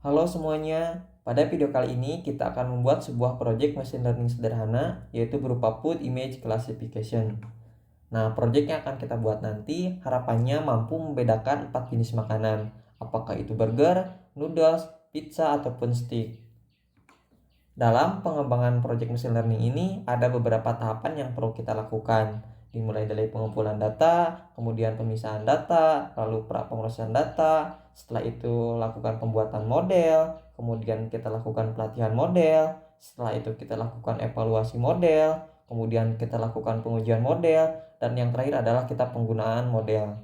Halo semuanya, pada video kali ini kita akan membuat sebuah project machine learning sederhana, yaitu berupa Food Image Classification. Nah, project yang akan kita buat nanti harapannya mampu membedakan 4 jenis makanan, apakah itu burger, noodles, pizza, ataupun steak. Dalam pengembangan project machine learning ini ada beberapa tahapan yang perlu kita lakukan, dimulai dari pengumpulan data, kemudian pemisahan data, lalu praproses data, setelah itu lakukan pembuatan model, kemudian kita lakukan pelatihan model, setelah itu kita lakukan evaluasi model, kemudian kita lakukan pengujian model, dan yang terakhir adalah kita penggunaan model.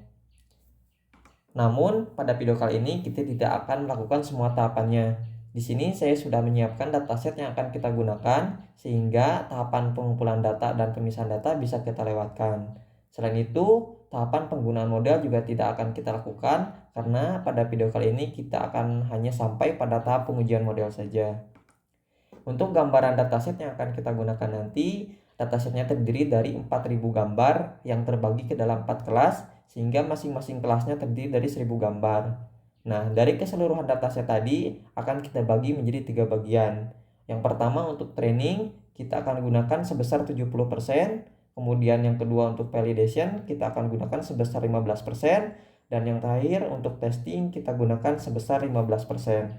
Namun, pada video kali ini kita tidak akan melakukan semua tahapannya. Di sini saya sudah menyiapkan dataset yang akan kita gunakan, sehingga tahapan pengumpulan data dan pemisahan data bisa kita lewatkan. Selain itu, tahapan penggunaan model juga tidak akan kita lakukan, karena pada video kali ini kita akan hanya sampai pada tahap pengujian model saja. Untuk gambaran dataset yang akan kita gunakan nanti, datasetnya terdiri dari 4000 gambar yang terbagi ke dalam 4 kelas, sehingga masing-masing kelasnya terdiri dari 1000 gambar. Nah, dari keseluruhan dataset tadi akan kita bagi menjadi 3 bagian. Yang pertama untuk training, kita akan gunakan sebesar 70%, kemudian yang kedua untuk validation, kita akan gunakan sebesar 15%, dan yang terakhir untuk testing, kita gunakan sebesar 15%.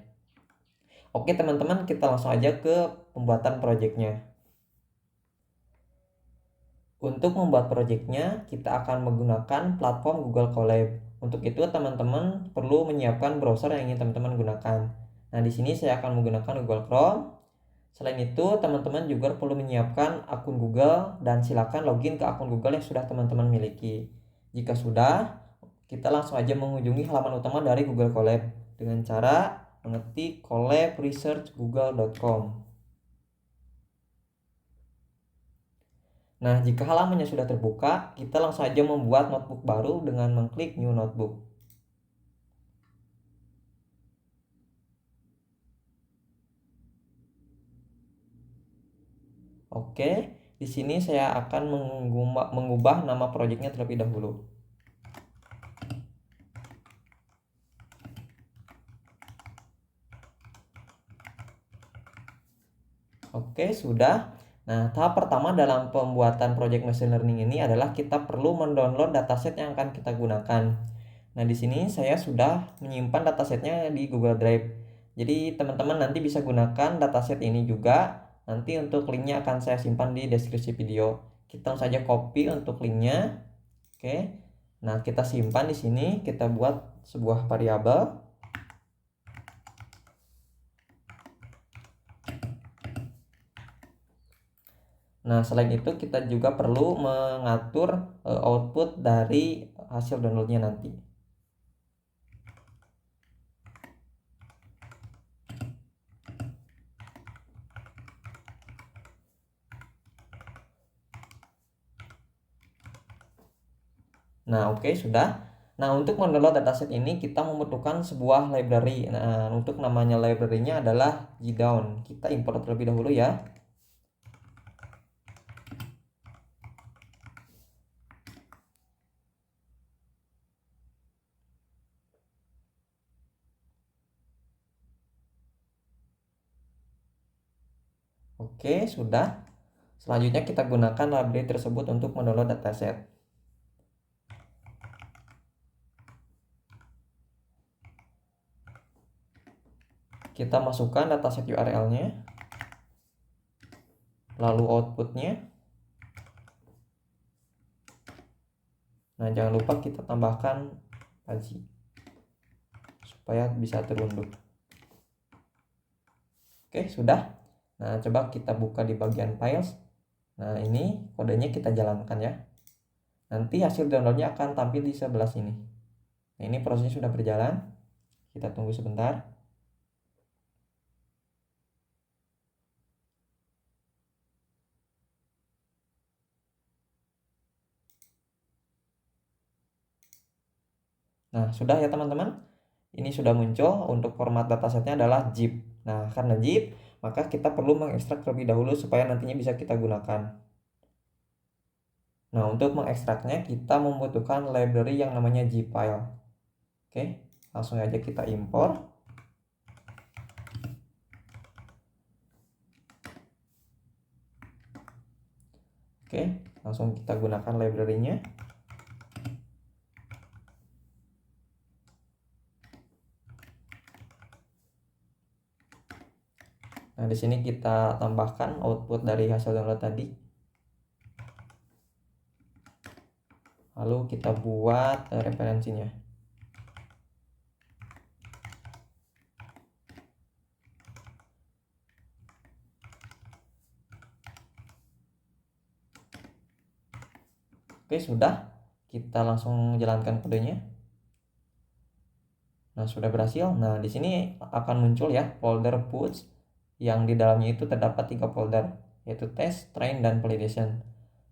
Oke teman-teman, kita langsung aja ke pembuatan projectnya. Untuk membuat projectnya, kita akan menggunakan platform Google Colab. Untuk itu teman-teman perlu menyiapkan browser yang ingin teman-teman gunakan. Nah, di sini saya akan menggunakan Google Chrome. Selain itu, teman-teman juga perlu menyiapkan akun Google dan silakan login ke akun Google yang sudah teman-teman miliki. Jika sudah, kita langsung aja mengunjungi halaman utama dari Google Colab dengan cara mengetik collaboresearchgoogle.com. Nah, jika halamannya sudah terbuka, kita langsung aja membuat notebook baru dengan mengklik New Notebook. Oke, di sini saya akan mengubah nama projectnya terlebih dahulu. Oke, sudah. Nah, tahap pertama dalam pembuatan project machine learning ini adalah kita perlu mendownload dataset yang akan kita gunakan. Nah, di sini saya sudah menyimpan datasetnya di Google Drive. Jadi, teman-teman nanti bisa gunakan dataset ini juga. Nanti untuk linknya akan saya simpan di deskripsi video. Kita langsung saja copy untuk linknya. Oke. Nah, kita simpan di sini. Kita buat sebuah variabel. Nah, selain itu kita juga perlu mengatur output dari hasil downloadnya nanti. Nah, oke, sudah. Nah, untuk mendownload dataset ini kita membutuhkan sebuah library. Nah, untuk namanya library-nya adalah JDown. Kita import terlebih dahulu ya. Oke, sudah. Selanjutnya kita gunakan library tersebut untuk mendownload dataset. Kita masukkan dataset URL-nya, lalu outputnya. Nah, jangan lupa kita tambahkan fuzzy supaya bisa terunduh. Oke, sudah. Nah, coba kita buka di bagian files. Nah, ini kodenya kita jalankan ya. Nanti hasil downloadnya akan tampil di sebelah sini. Nah, ini prosesnya sudah berjalan. Kita tunggu sebentar. Nah, sudah ya teman-teman. Ini sudah muncul. Untuk format datasetnya adalah zip. Nah, karena zip, maka kita perlu mengekstrak terlebih dahulu supaya nantinya bisa kita gunakan. Nah, untuk mengekstraknya kita membutuhkan library yang namanya zip file. Oke, langsung aja kita import. Oke, langsung kita gunakan library-nya. Nah, di sini kita tambahkan output dari hasil download tadi. Lalu kita buat referensinya. Oke, sudah. Kita langsung jalankan kodenya. Nah, sudah berhasil. Nah, di sini akan muncul ya folder push yang di dalamnya itu terdapat 3 folder, yaitu test, train, dan validation.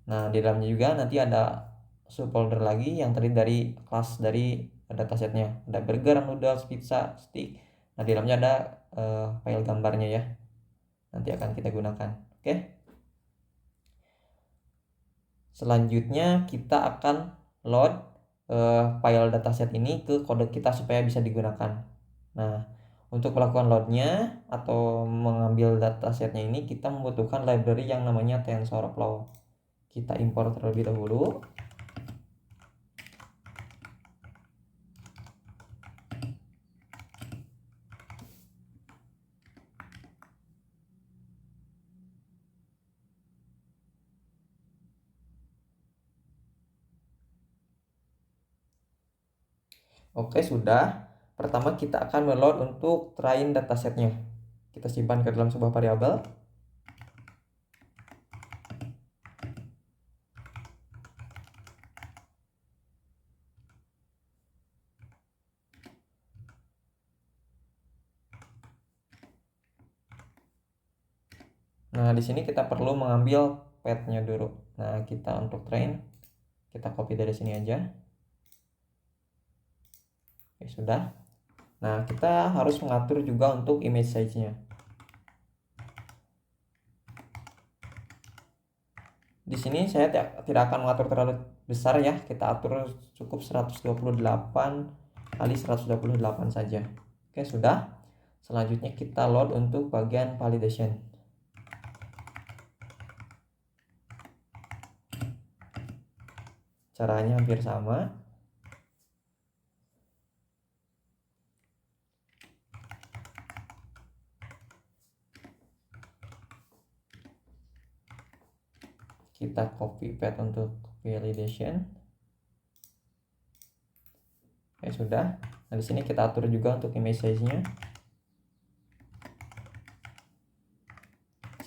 Nah, di dalamnya juga nanti ada subfolder lagi yang terdiri dari kelas dari datasetnya. Ada burger, noodles, pizza, stick. Nah, di dalamnya ada file gambarnya ya. Nanti akan kita gunakan. Oke. Selanjutnya kita akan load file dataset ini ke kode kita supaya bisa digunakan. Nah, untuk melakukan loadnya atau mengambil datasetnya ini kita membutuhkan library yang namanya TensorFlow. Kita import terlebih dahulu. Oke, sudah. Pertama kita akan meload untuk train datasetnya. Kita simpan ke dalam sebuah variabel. Nah, di sini kita perlu mengambil path-nya dulu. Nah, kita untuk train, kita copy dari sini aja. Oke, sudah. Nah, kita harus mengatur juga untuk image size-nya. Di sini saya tidak akan mengatur terlalu besar ya. Kita atur cukup 128 kali 128 saja. Oke, sudah. Selanjutnya kita load untuk bagian validation. Caranya hampir sama. Kita copy path untuk validation. Oke, sudah. Nah, di sini kita atur juga untuk image size-nya.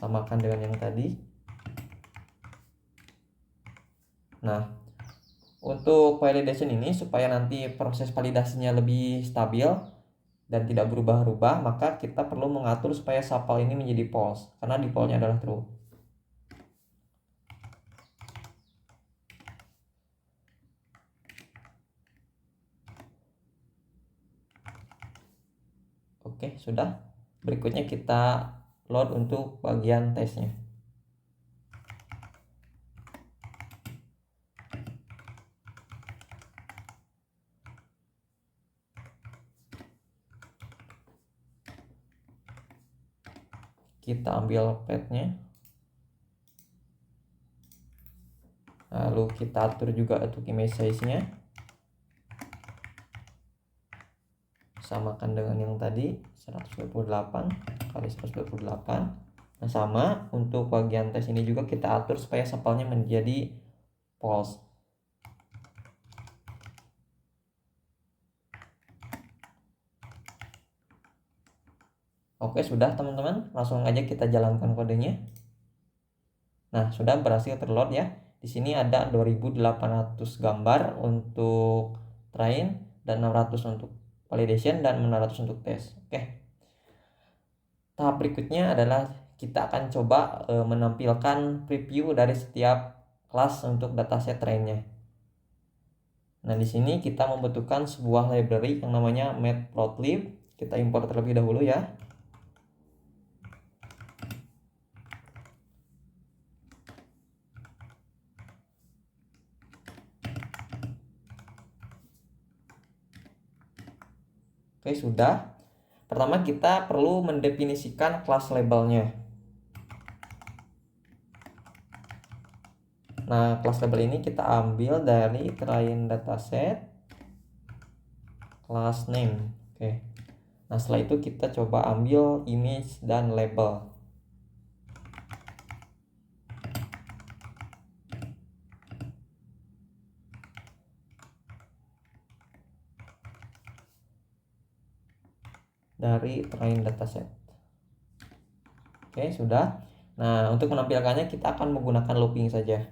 Samakan dengan yang tadi. Nah, untuk validation ini supaya nanti proses validasinya lebih stabil dan tidak berubah-ubah, maka kita perlu mengatur supaya sapal ini menjadi false karena defaultnya adalah true. Oke, sudah. Berikutnya kita load untuk bagian tesnya. Kita ambil path-nya. Lalu kita atur juga untuk image size-nya. Samakan dengan yang tadi 128 kali 128. Nah, sama untuk bagian tes ini juga kita atur supaya sampelnya menjadi false. Oke, sudah teman-teman, langsung aja kita jalankan kodenya. Nah, sudah berhasil terload ya. Di sini ada 2800 gambar untuk train dan 600 untuk validation dan 600 untuk tes. Oke. Tahap berikutnya adalah kita akan coba menampilkan preview dari setiap kelas untuk dataset trainnya. Nah, di sini kita membutuhkan sebuah library yang namanya matplotlib. Kita import terlebih dahulu ya. Oke, sudah. Pertama kita perlu mendefinisikan kelas labelnya. Nah, kelas label ini kita ambil dari train dataset class name. Oke. Nah, setelah itu kita coba ambil image dan label. Dari train dataset. Oke, sudah. Nah, untuk menampilkannya kita akan menggunakan looping saja.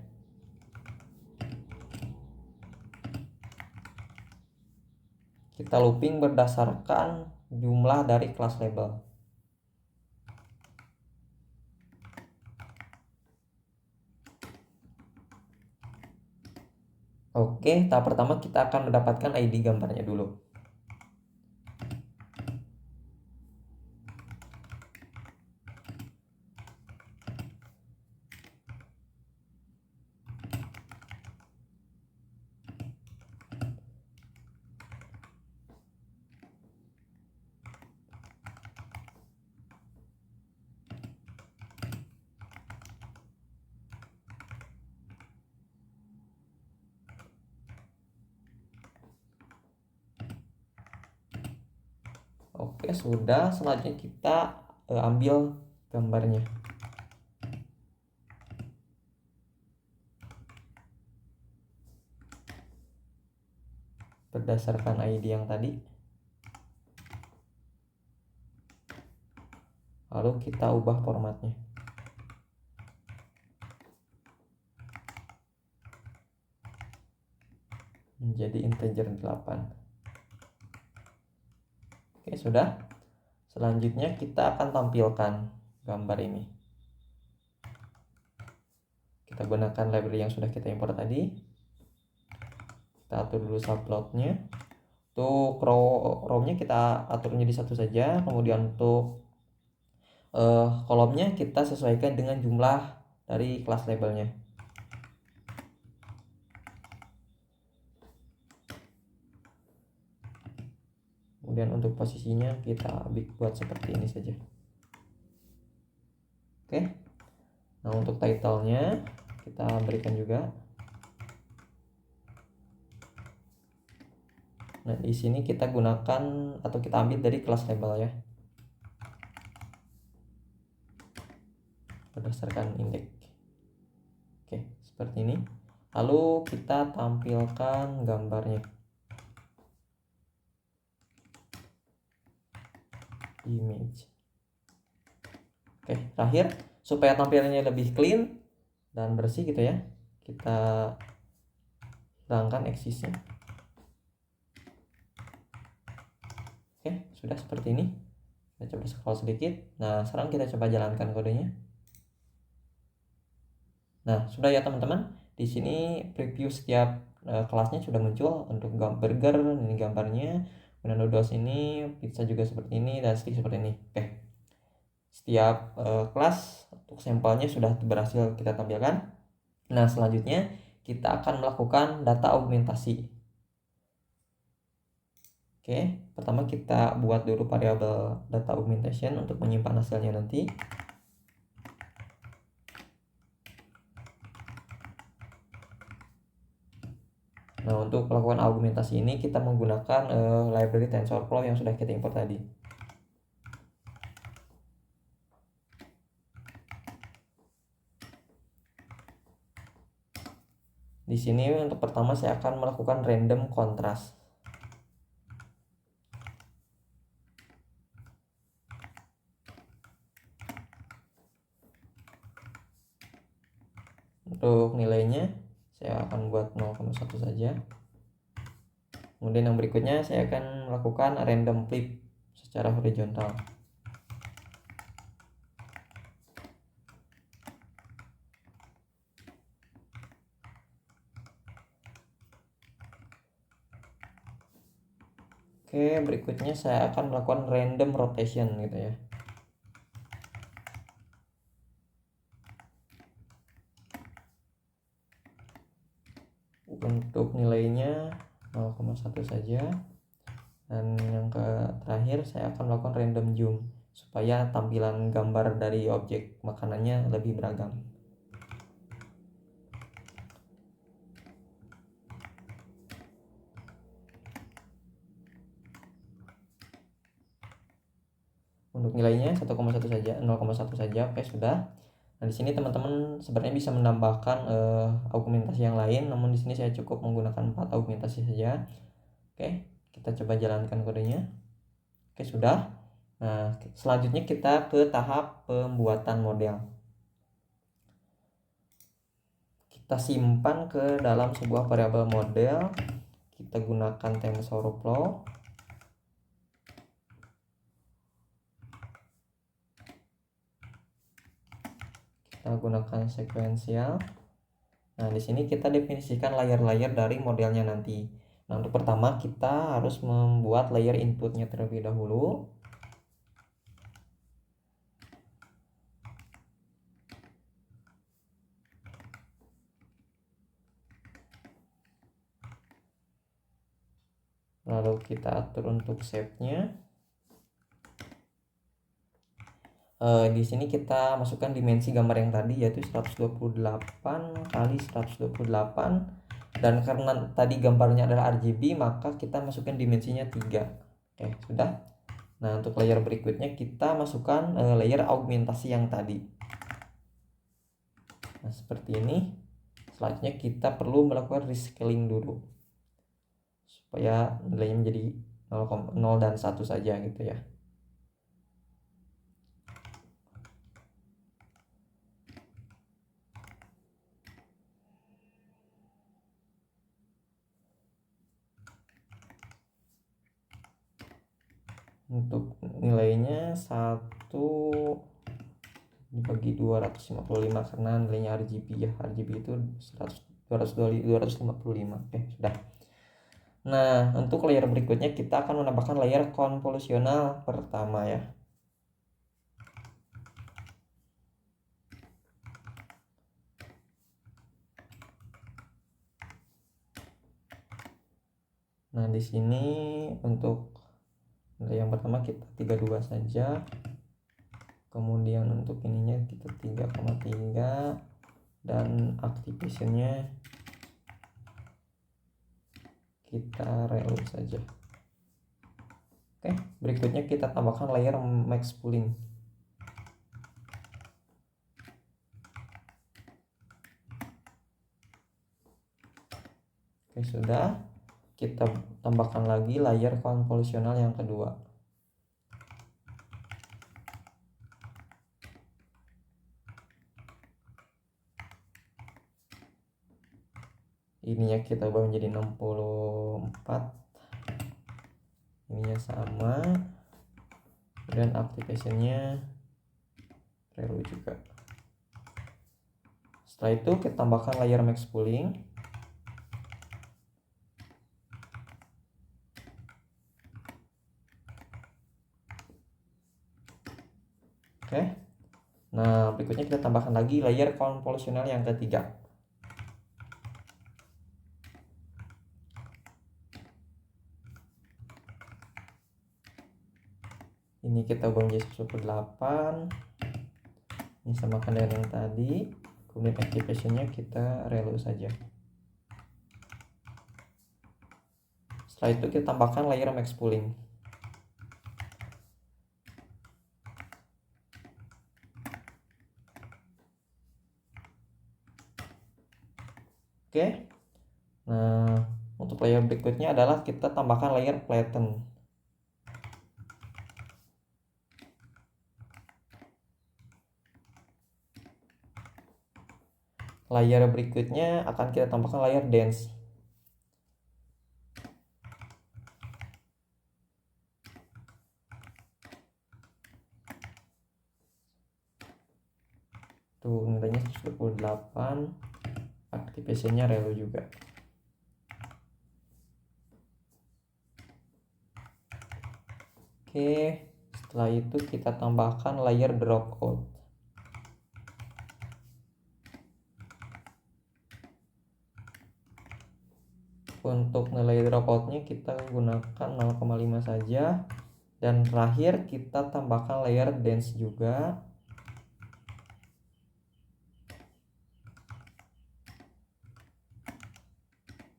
Kita looping berdasarkan jumlah dari kelas label. Oke, tahap pertama kita akan mendapatkan ID gambarnya dulu. Oke, sudah. Selanjutnya kita ambil gambarnya. Berdasarkan ID yang tadi. Lalu kita ubah formatnya menjadi integer 8. Oke, sudah. Selanjutnya kita akan tampilkan gambar ini. Kita gunakan library yang sudah kita import tadi. Kita atur dulu subplotnya. Untuk row-nya kita aturnya di satu saja. Kemudian untuk kolomnya kita sesuaikan dengan jumlah dari kelas labelnya. Kemudian untuk posisinya kita buat seperti ini saja. Oke. Nah, untuk title-nya kita berikan juga. Nah, di sini kita gunakan atau kita ambil dari kelas label ya. Berdasarkan indeks. Oke, seperti ini. Lalu kita tampilkan gambarnya. Image. Oke, terakhir supaya tampilannya lebih clean dan bersih gitu ya, kita hilangkan eksisnya. Oke, sudah seperti ini. Kita coba scroll sedikit. Nah, sekarang kita coba jalankan kodenya. Nah, sudah ya teman-teman. Di sini preview setiap kelasnya sudah muncul. Untuk burger ini gambarnya, kemudian noodles ini, pizza juga seperti ini, dan stick seperti ini. Oke. Setiap kelas untuk sampelnya sudah berhasil kita tampilkan. Nah, selanjutnya kita akan melakukan data augmentasi. Oke, pertama kita buat dulu variabel data augmentation untuk menyimpan hasilnya nanti. Nah, untuk melakukan augmentasi ini kita menggunakan library TensorFlow yang sudah kita import tadi. Di sini untuk pertama saya akan melakukan random contrast. Untuk nilainya saya akan buat 0,1 saja. Kemudian yang berikutnya saya akan melakukan random flip secara horizontal. Oke, berikutnya saya akan melakukan random rotation gitu ya. Untuk nilainya 0,1 saja. Dan yang terakhir saya akan melakukan random zoom supaya tampilan gambar dari objek makanannya lebih beragam. Untuk nilainya 1,1 saja, 0,1 saja. Oke, sudah. Nah, di sini teman-teman sebenarnya bisa menambahkan argumentasi yang lain, namun di sini saya cukup menggunakan 4 argumentasi saja. Oke, kita coba jalankan kodenya. Oke, sudah. Nah, selanjutnya kita ke tahap pembuatan model. Kita simpan ke dalam sebuah variabel model. Kita gunakan TensorFlow. Kita gunakan sekuensial. Nah, di sini kita definisikan layer-layer dari modelnya nanti. Nah, untuk pertama kita harus membuat layer inputnya terlebih dahulu. Lalu kita atur untuk shape-nya. Di sini kita masukkan dimensi gambar yang tadi, yaitu 128 kali 128, dan karena tadi gambarnya adalah RGB maka kita masukkan dimensinya 3. Oke, sudah. Nah, untuk layer berikutnya kita masukkan layer augmentasi yang tadi. Nah, seperti ini. Selanjutnya kita perlu melakukan rescaling dulu supaya nilainya menjadi 0 dan 1 saja gitu ya. Untuk nilainya 1 dibagi 255 karena nilainya RGB ya. RGB itu 255. Oke, sudah. Nah, untuk layer berikutnya kita akan menambahkan layer konvolusional pertama ya. Nah, di sini untuk nilai yang pertama kita 32 saja. Kemudian untuk ininya kita 3,3 dan activationnya kita reload saja. Oke, berikutnya kita tambahkan layer max pooling. Oke, sudah. Kita tambahkan lagi layer konvolusional yang kedua. Ininya kita ubah menjadi 64. Ininya sama. Dan activationnya reload juga. Setelah itu kita tambahkan layer max pooling. Oke. Nah, berikutnya kita tambahkan lagi layer konvolusional yang ketiga. Ini kita ubah menjadi 108. Ini samakan dengan yang tadi. Kemudian activationnya kita reload saja. Setelah itu kita tambahkan layer max pooling. Oke. Nah, untuk layer berikutnya adalah kita tambahkan layer flatten. Layer berikutnya akan kita tambahkan layer dense. Tuh nilainya 128. Activationnya reload juga. Oke, setelah itu kita tambahkan layer dropout. Untuk nilai dropoutnya kita gunakan 0,5 saja. Dan terakhir kita tambahkan layer dense juga.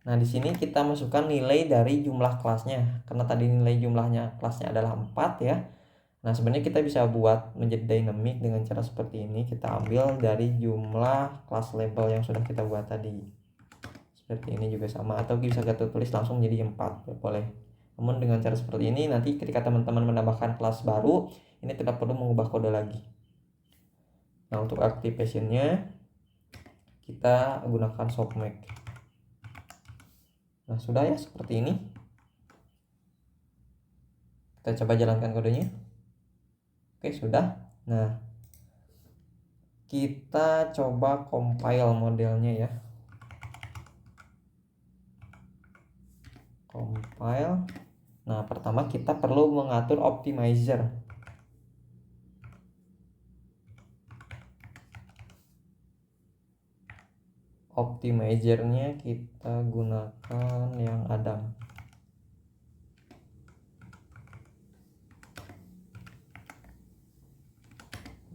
Nah, di sini kita masukkan nilai dari jumlah kelasnya. Karena tadi nilai jumlahnya kelasnya adalah 4 ya. Nah, sebenarnya kita bisa buat menjadi dynamic dengan cara seperti ini. Kita ambil dari jumlah kelas label yang sudah kita buat tadi. Seperti ini juga sama, atau bisa kita tulis langsung jadi 4, boleh. Namun dengan cara seperti ini, nanti ketika teman-teman menambahkan kelas baru, ini tidak perlu mengubah kode lagi. Nah, untuk activation-nya kita gunakan softmax. Nah, sudah ya seperti ini. Kita coba jalankan kodenya. Oke, sudah. Nah, kita coba compile modelnya ya. Compile. Nah, pertama kita perlu mengatur optimizer. Optimizernya kita gunakan yang Adam.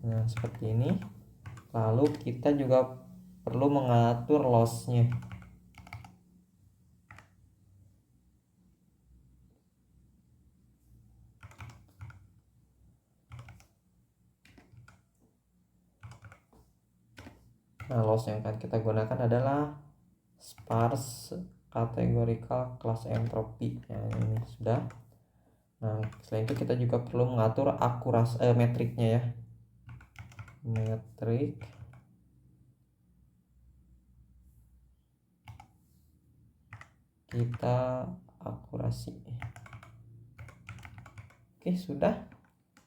Nah, seperti ini. Lalu kita juga perlu mengatur loss-nya. Nah, loss yang akan kita gunakan adalah sparse categorical class entropy. Nah, ini sudah. Nah, selain itu kita juga perlu mengatur akurasi metriknya ya. Metrik kita akurasi. Oke, sudah.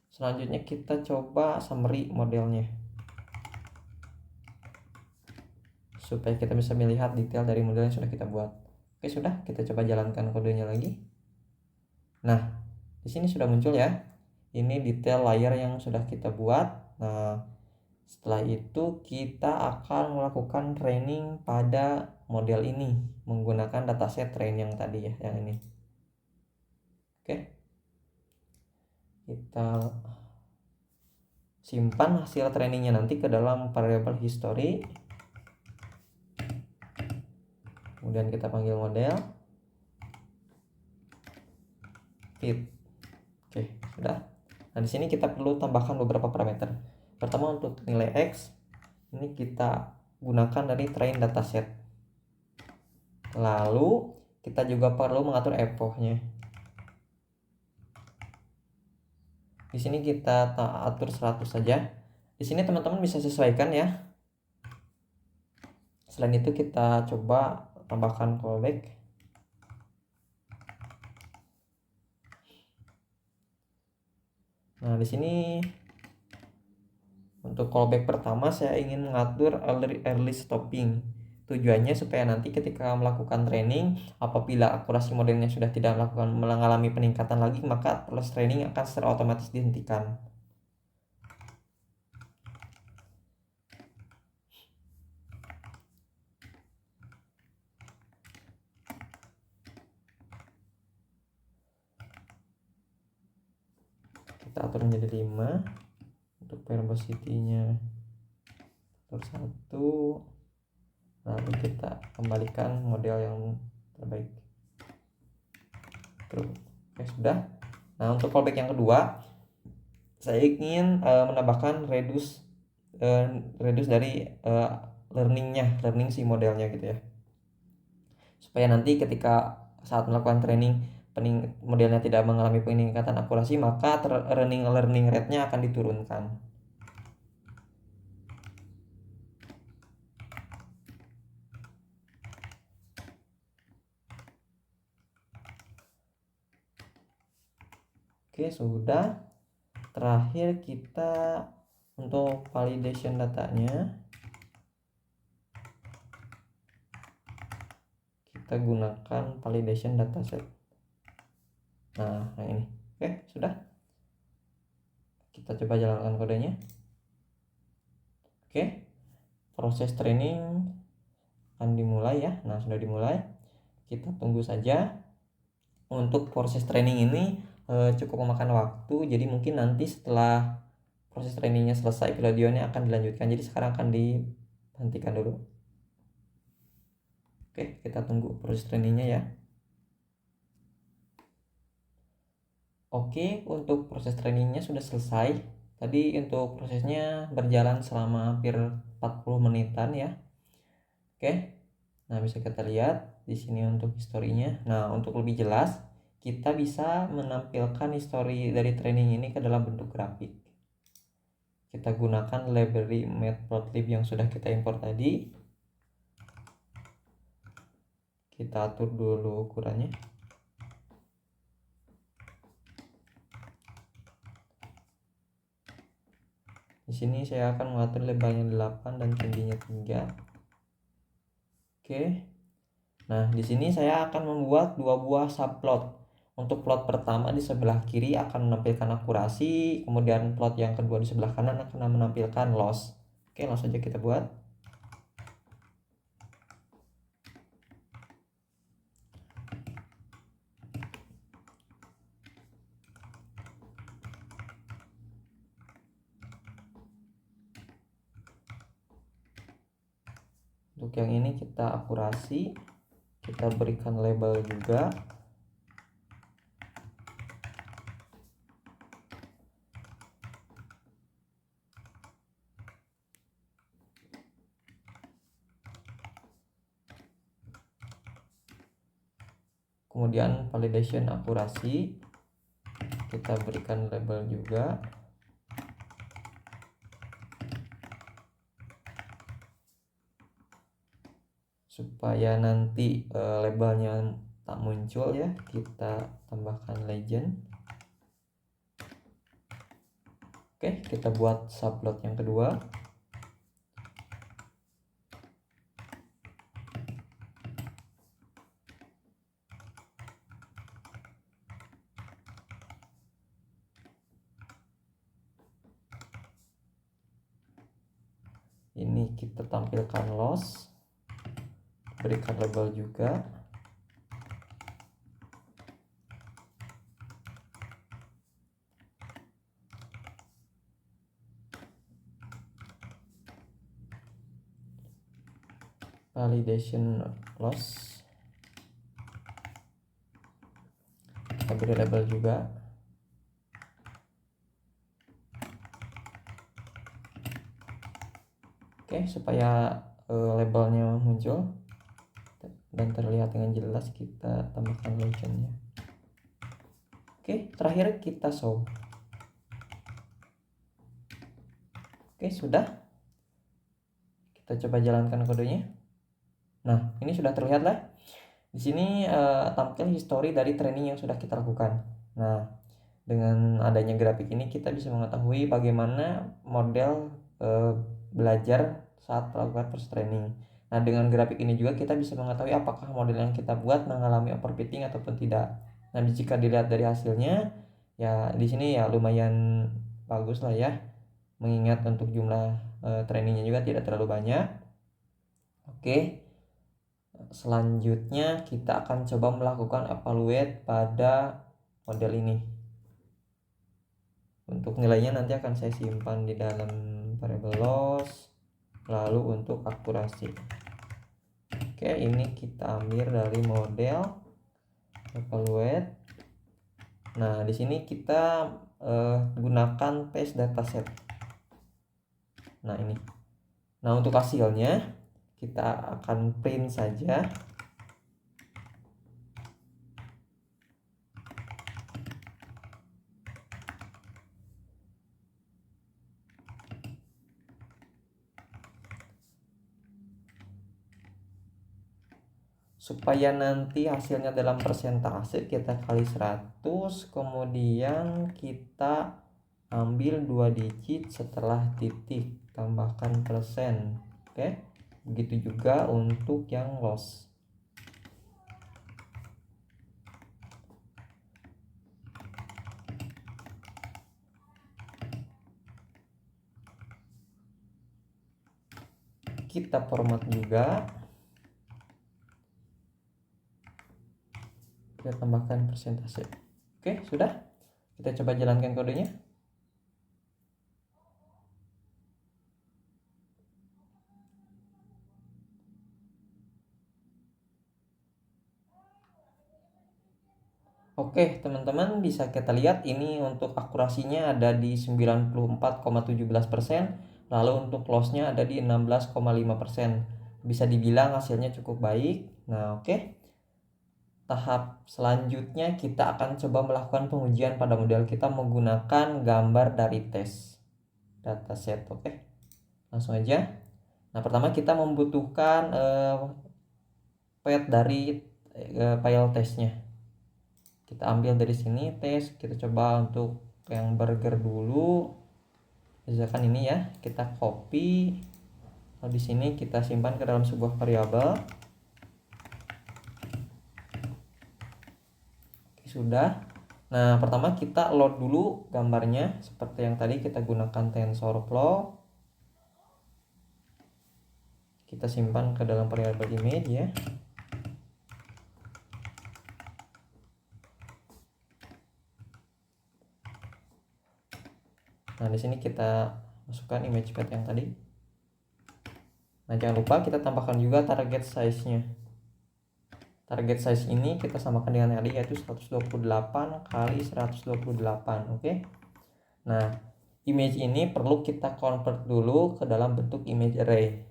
Selanjutnya kita coba summary modelnya, supaya kita bisa melihat detail dari model yang sudah kita buat. Oke, sudah. Kita coba jalankan kodenya lagi. Nah, di sini sudah muncul ya. Ini detail layer yang sudah kita buat. Nah, setelah itu kita akan melakukan training pada model ini menggunakan dataset train yang tadi ya, yang ini. Oke. Kita simpan hasil trainingnya nanti ke dalam variable history. Kemudian kita panggil model fit. Oke, sudah. Nah, di sini kita perlu tambahkan beberapa parameter. Pertama, untuk nilai X ini kita gunakan dari train dataset. Lalu kita juga perlu mengatur epoch-nya. Di sini kita atur 100 saja. Di sini teman-teman bisa sesuaikan ya. Selain itu kita coba tambahkan callback. Nah, di sini untuk callback pertama saya ingin mengatur early stopping. Tujuannya supaya nanti ketika melakukan training, apabila akurasi modelnya sudah tidak mengalami peningkatan lagi, maka proses training akan secara otomatis dihentikan. Kita atur menjadi 5. Untuk verbosity-nya atur 1. Lalu kita kembalikan model yang terbaik. True. Oke, sudah. Nah, untuk callback yang kedua, saya ingin menambahkan reduce dari learning si modelnya gitu ya, supaya nanti ketika saat melakukan training modelnya tidak mengalami peningkatan akurasi, maka learning rate-nya akan diturunkan. Oke, sudah. Terakhir kita untuk validation datanya kita gunakan validation dataset. Nah, yang ini. Oke, sudah. Kita coba jalankan kodenya. Oke. Proses training akan dimulai ya. Nah, sudah dimulai. Kita tunggu saja. Untuk proses training ini cukup memakan waktu, jadi mungkin nanti setelah proses trainingnya selesai videonya akan dilanjutkan, jadi sekarang akan dihentikan dulu. Oke, kita tunggu proses trainingnya ya. Oke, untuk proses trainingnya sudah selesai. Tadi untuk prosesnya berjalan selama hampir 40 menitan ya. Oke. Nah, bisa kita lihat di sini untuk historinya. Nah, untuk lebih jelas, kita bisa menampilkan histori dari training ini ke dalam bentuk grafik. Kita gunakan library matplotlib yang sudah kita import tadi. Kita atur dulu ukurannya. Di sini saya akan mengatur lebarnya 8 dan tingginya 3. Oke. Nah, di sini saya akan membuat dua buah subplot. Untuk plot pertama di sebelah kiri akan menampilkan akurasi, kemudian plot yang kedua di sebelah kanan akan menampilkan loss. Oke, langsung saja kita buat. Untuk yang ini kita akurasi, kita berikan label juga. Kemudian validation akurasi, kita berikan label juga. Supaya nanti labelnya tak muncul ya, kita tambahkan legend. Oke, kita buat subplot yang kedua. Ini kita tampilkan loss, berikan label juga. Validation loss, kita beri label juga. Oke, supaya labelnya muncul dan terlihat dengan jelas, kita tambahkan legendnya. Oke, terakhir kita show. Oke, sudah. Kita coba jalankan kodenya. Nah, ini sudah terlihat lah. Di sini tampil histori dari training yang sudah kita lakukan. Nah, dengan adanya grafik ini kita bisa mengetahui bagaimana model belajar saat melakukan proses training. Nah, dengan grafik ini juga kita bisa mengetahui apakah model yang kita buat mengalami overfitting ataupun tidak. Nah, jika dilihat dari hasilnya, ya di sini ya lumayan bagus lah ya. Mengingat untuk jumlah trainingnya juga tidak terlalu banyak. Oke. Selanjutnya kita akan coba melakukan evaluate pada model ini. Untuk nilainya nanti akan saya simpan di dalam variable loss. Lalu untuk akurasi, oke, ini kita ambil dari model evaluate. Nah, di sini kita gunakan test dataset. Nah, ini. Nah, untuk hasilnya kita akan print saja. Supaya nanti hasilnya dalam persentase kita kali 100, kemudian kita ambil 2 digit setelah titik, tambahkan persen. Oke, begitu juga untuk yang loss. Kita format juga, kita tambahkan persentase. Oke, sudah. Kita coba jalankan kodenya. Oke, teman-teman bisa kita lihat ini untuk akurasinya ada di 94,17%, lalu untuk loss-nya ada di 16,5%. Bisa dibilang hasilnya cukup baik. Nah, oke. Tahap selanjutnya kita akan coba melakukan pengujian pada model kita menggunakan gambar dari tes dataset. Oke. Langsung aja. Nah, pertama kita membutuhkan path dari file tesnya. Kita ambil dari sini tes, kita coba untuk yang burger dulu. Misalkan ini ya, kita copy. Lalu di sini kita simpan ke dalam sebuah variabel. Oke, sudah. Nah, pertama kita load dulu gambarnya seperti yang tadi kita gunakan TensorFlow. Kita simpan ke dalam variabel image ya. Nah, di sini kita masukkan image path yang tadi. Nah, jangan lupa kita tambahkan juga target size-nya. Target size ini kita samakan dengan tadi, yaitu 128 kali 128. Oke. Nah, image ini perlu kita convert dulu ke dalam bentuk image array.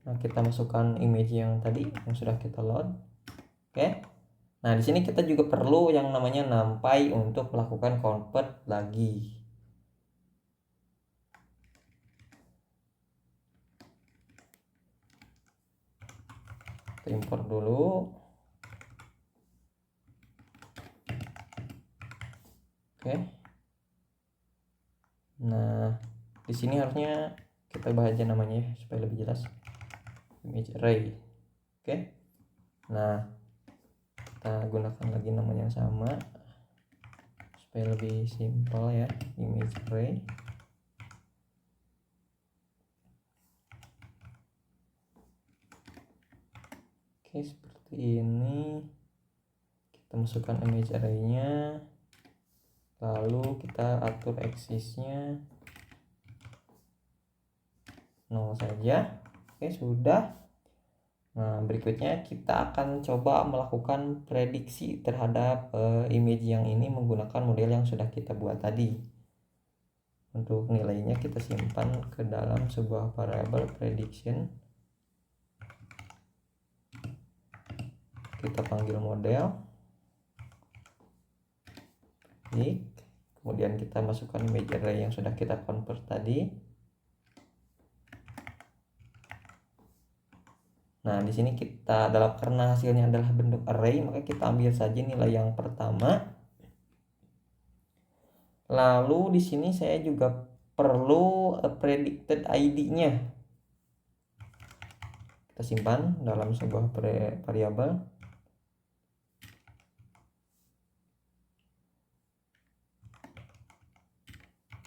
Nah, kita masukkan image yang tadi yang sudah kita load. Oke. Nah, di sini kita juga perlu yang namanya numpy untuk melakukan convert lagi. Kita import dulu. Oke. Nah, di sini harusnya kita bahas aja namanya supaya lebih jelas. Image array. Oke. Nah, kita gunakan lagi namanya yang sama supaya lebih simpel ya, image array. Oke, seperti ini. Kita masukkan image array-nya, lalu kita atur axis-nya 0 saja. Oke, sudah. Nah, berikutnya kita akan coba melakukan prediksi terhadap image yang ini menggunakan model yang sudah kita buat tadi. Untuk nilainya kita simpan ke dalam sebuah variabel prediction. Kita panggil model. Klik. Kemudian kita masukkan image array yang sudah kita convert tadi. Nah, di sini kita karena hasilnya adalah bentuk array, maka kita ambil saja nilai yang pertama. Lalu di sini saya juga perlu predicted ID-nya. Kita simpan dalam sebuah variabel.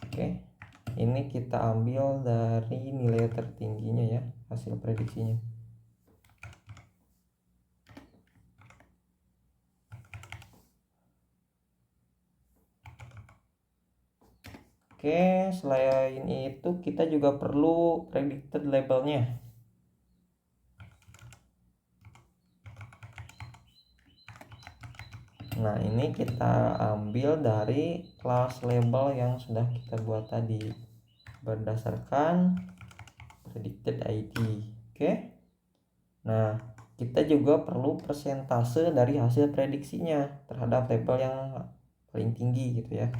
Oke. Ini kita ambil dari nilai tertingginya ya, hasil prediksinya. Oke, selain itu kita juga perlu predicted labelnya. Nah, ini kita ambil dari class label yang sudah kita buat tadi berdasarkan predicted ID. Oke. Nah, kita juga perlu persentase dari hasil prediksinya terhadap label yang paling tinggi gitu ya.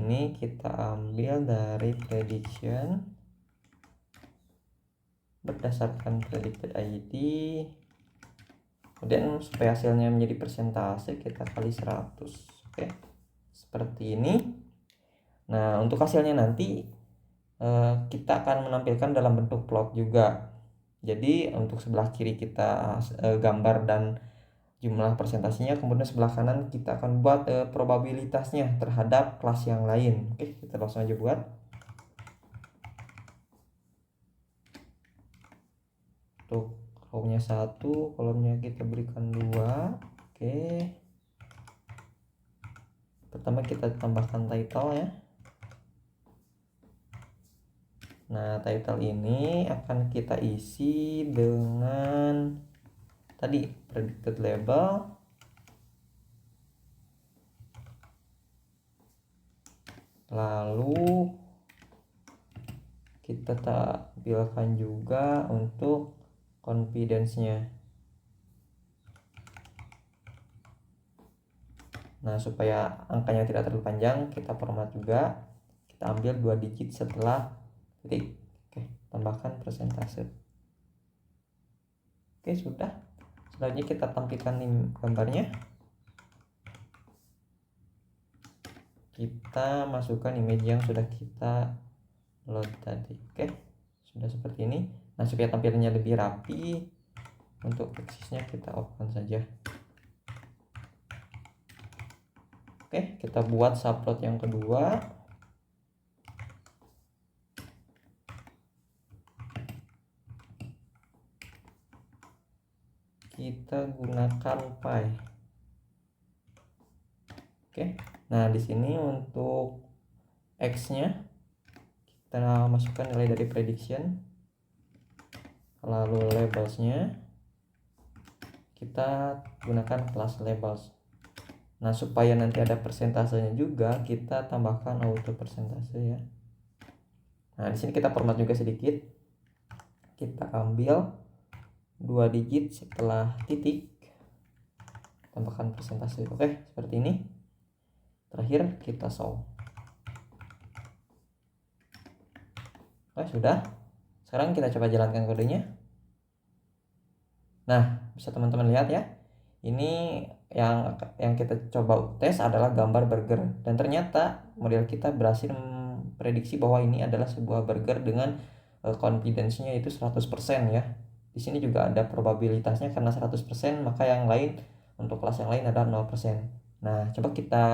Ini kita ambil dari prediction berdasarkan predicted ID. Kemudian supaya hasilnya menjadi persentase kita kali 100. Oke. Seperti ini. Nah, untuk hasilnya nanti kita akan menampilkan dalam bentuk plot juga. Jadi untuk sebelah kiri kita gambar dan jumlah presentasinya, kemudian sebelah kanan kita akan buat probabilitasnya terhadap kelas yang lain. Oke, kita langsung aja buat. Untuk rownya 1, kolomnya kita berikan 2. Oke. Pertama kita tambahkan title ya. Nah, title ini akan kita isi dengan tadi predicted label, lalu kita tampilkan juga untuk confidence-nya. Nah, supaya angkanya tidak terlalu panjang, kita format juga. Kita ambil 2 digit setelah titik. Oke, tambahkan persentase. Oke, sudah. Selanjutnya kita tampilkan gambarnya. Kita masukkan image yang sudah kita load tadi. Oke, sudah seperti ini. Nah, supaya tampilannya lebih rapi, untuk aksesnya kita open saja. Oke, kita buat subplot yang kedua. Kita gunakan pie. Oke. Nah, di sini untuk X-nya kita masukkan nilai dari prediction. Lalu labels-nya kita gunakan class labels. Nah, supaya nanti ada persentasenya juga, kita tambahkan auto persentase ya. Nah, di sini kita format juga sedikit. Kita ambil 2 digit setelah titik, tambahkan persentase. Oke, seperti ini. Terakhir kita show. Oke, sudah. Sekarang kita coba jalankan kodenya. Nah, bisa teman-teman lihat ya. Ini yang kita coba tes adalah gambar burger, dan ternyata model kita berhasil memprediksi bahwa ini adalah sebuah burger dengan confidence-nya itu 100% ya. Di sini juga ada probabilitasnya, karena 100%, maka yang lain untuk kelas yang lain adalah 0%. Nah, coba kita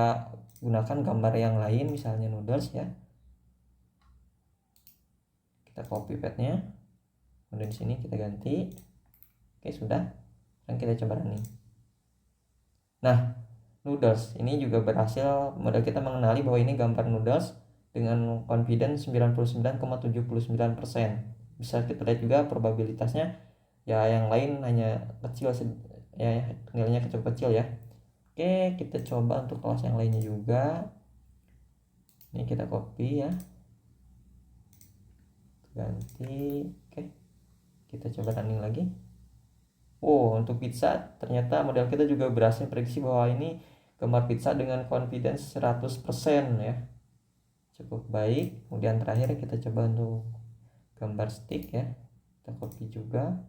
gunakan gambar yang lain, misalnya noodles ya. Kita copy path-nya. Kemudian di sini kita ganti. Oke, sudah. Dan kita coba running. Nah, noodles ini juga berhasil model kita mengenali bahwa ini gambar noodles dengan confidence 99,79%. Bisa kita lihat juga probabilitasnya ya, yang lain hanya kecil ya, nilainya kecil-kecil ya. Oke, kita coba untuk kelas yang lainnya juga. Ini kita copy ya, ganti. Oke, kita coba running lagi. Oh, untuk pizza ternyata model kita juga berhasil prediksi bahwa ini gambar pizza dengan confidence 100% ya. Cukup baik. Kemudian terakhir kita coba untuk gambar stick ya. Kita copy juga.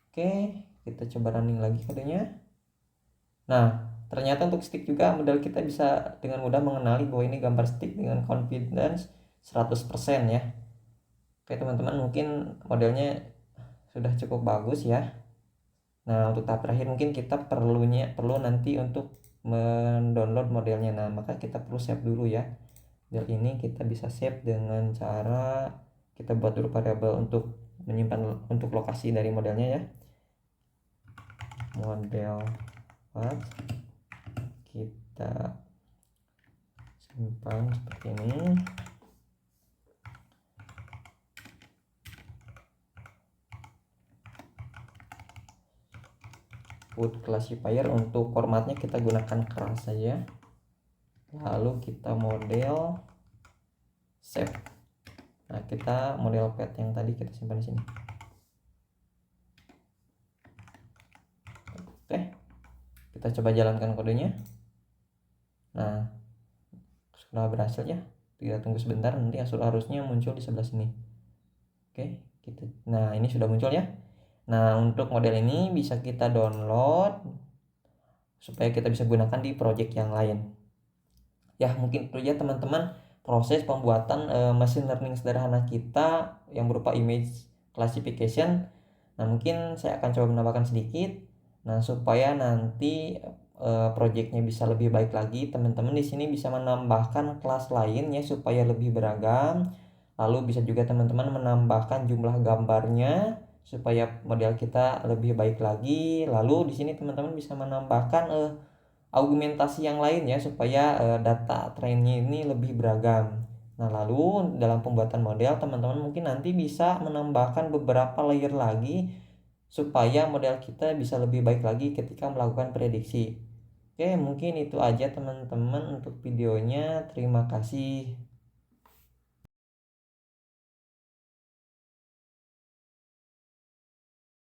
Oke, kita coba running lagi kodenya. Nah, ternyata untuk stick juga model kita bisa dengan mudah mengenali bahwa ini gambar stick dengan confidence 100% ya. Oke teman-teman, mungkin modelnya sudah cukup bagus ya. Nah, untuk tahap terakhir mungkin kita perlu nanti untuk mendownload modelnya. Nah, maka kita perlu save dulu ya. Model ini kita bisa save dengan cara kita buat dulu variabel untuk menyimpan untuk lokasi dari modelnya ya. Model path kita simpan seperti ini. Put classifier, untuk formatnya kita gunakan keras saja. Lalu kita model save. Nah, kita model path yang tadi kita simpan di sini. Oke, kita coba jalankan kodenya. Nah, sudah berhasil ya. Kita tunggu sebentar, nanti harusnya muncul di sebelah sini. Oke, nah ini sudah muncul ya. Nah, untuk model ini bisa kita download supaya kita bisa gunakan di project yang lain. Ya, mungkin itu ya teman-teman proses pembuatan machine learning sederhana kita yang berupa image classification. Nah, mungkin saya akan coba menambahkan sedikit. Nah, supaya nanti projectnya bisa lebih baik lagi, teman-teman di sini bisa menambahkan kelas lain ya supaya lebih beragam. Lalu bisa juga teman-teman menambahkan jumlah gambarnya supaya model kita lebih baik lagi. Lalu di sini teman-teman bisa menambahkan argumentasi yang lain ya supaya data trainnya ini lebih beragam. Nah, lalu dalam pembuatan model teman-teman mungkin nanti bisa menambahkan beberapa layer lagi supaya model kita bisa lebih baik lagi ketika melakukan prediksi. Oke, mungkin itu aja teman-teman untuk videonya. Terima kasih.